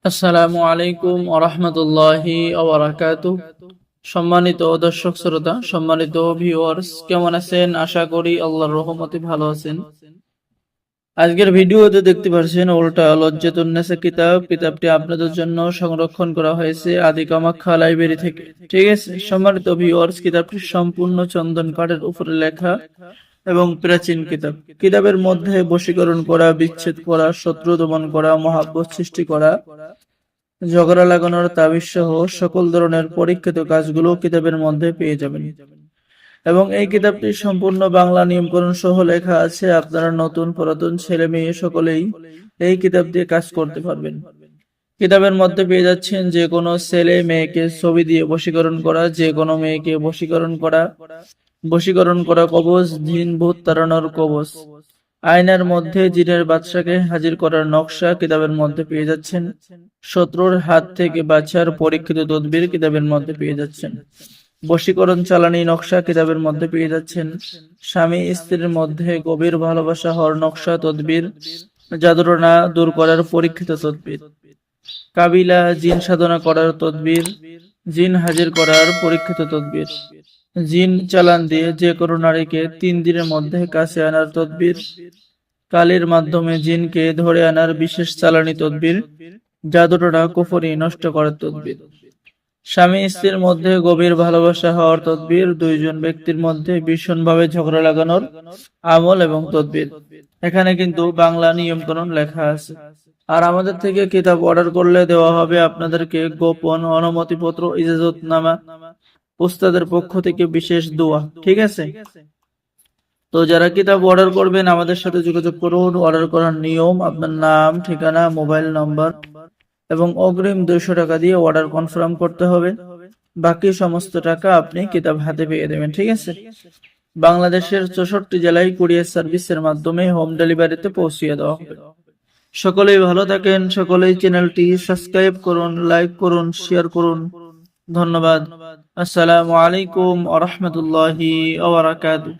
আসসালামু আলাইকুম ওয়া রাহমাতুল্লাহি ওয়া বারাকাতুহু। সম্মানিত দর্শক শ্রোতা, সম্মানিত ভিউয়ার্স, কেমন আছেন? আশা করি আল্লাহর রহমতে ভালো আছেন। আজকের ভিডিওতে দেখতে পাচ্ছেন উল্টা লজ্জাতুন নেসা কিতাবটি আপনাদের জন্য সংরক্ষণ করা হয়েছে আদি কামাখ্যা লাইব্রেরি থেকে। ঠিক আছে সম্মানিত ভিউয়ার্স, কিতাবটি সম্পূর্ণ চন্দন কাঠের উপরে লেখা এবং প্রাচীন কিতাবের মধ্যে বশীকরণ করা, বিচ্ছেদ করা, শত্রু দমন করা, মহাব্বত সৃষ্টি করা, ঝগড়া লাগানোর তাবিজ সহ সকল ধরনের পরীক্ষিত কাজগুলো কিতাবের মধ্যে পেয়ে যাবেন। এবং এই কিতাবটি সম্পূর্ণ বাংলা নিয়মকরণ সহ লেখা আছে। আপনারা নতুন পুরাতন ছেলে মেয়ে সকলেই এই কিতাব দিয়ে কাজ করতে পারবেন। কিতাবের মধ্যে পেয়ে যাচ্ছেন যে কোনো ছেলে মেয়েকে ছবি দিয়ে বশীকরণ করা, যে কোনো মেয়েকে বশীকরণ করা কবচ, জিন ভূত তাড়ানোর কবচ, আয়নার মধ্যে জিনের বাদশাকে হাজির করার নকশা কিতাবের মধ্যে পেয়ে যাচ্ছেন। শত্রুর হাত থেকে বাঁচার পরীক্ষিত তদবির কিতাবের মধ্যে পেয়ে যাচ্ছেন। বশীকরণ চালানি নকশা কিতাবের মধ্যে পেয়ে যাচ্ছেন। স্বামী স্ত্রীর মধ্যে গভীর ভালোবাসা হওয়ার নকশা তদবির, জাদুটনা দূর করার পরীক্ষিত তদবির, কাবিলা জিন সাধনা করার তদবির, জিন হাজির করার পরীক্ষিত তদবির, জিন চালান দিয়ে যে কোনো নারীকে 3 দিনের মধ্যে কাছে আনার তদবির, কালির মাধ্যমে জিনকে ধরে আনার বিশেষ চালানি তদবির, জাদুটনা কুফরি নষ্ট করার তদবির, স্বামী স্ত্রীর মধ্যে গভীর ভালোবাসা হওয়ার তদবির, দুইজন ব্যক্তির মধ্যে ভীষণভাবে ঝগড়া লাগানোর আমল এবং তদবির। এখানে কিন্তু বাংলা নিয়মকানুন লেখা আছে। আর আমাদের থেকে কিতাব অর্ডার করলে দেওয়া হবে আপনাদেরকে গোপন অনুমতিপত্র, ইজাজতনামা, উস্তাদের পক্ষ থেকে বিশেষ দোয়া। ঠিক আছে, তো যারা কিতাব অর্ডার করবেন আমাদের সাথে যোগাযোগ করুন। অর্ডার করার নিয়ম: আপনার নাম, ঠিকানা, মোবাইল নম্বর এবং অগ্রিম 200 টাকা দিয়ে অর্ডার কনফার্ম করতে হবে। বাকি সমস্ত টাকা আপনি কিতাব হাতে পেয়ে দেবেন। ঠিক আছে, বাংলাদেশের 64 জেলায় কুরিয়ার সার্ভিসের মাধ্যমে হোম ডেলিভারিতে পৌঁছিয়ে দেওয়া হবে। সকলেই ভালো থাকেন, সকলেই চ্যানেলটি সাবস্ক্রাইব করুন, লাইক করুন, শেয়ার করুন। ধন্যবাদ। আসসালামু আলাইকুম ওয়া রাহমাতুল্লাহি ওয়া বারাকাতুহু।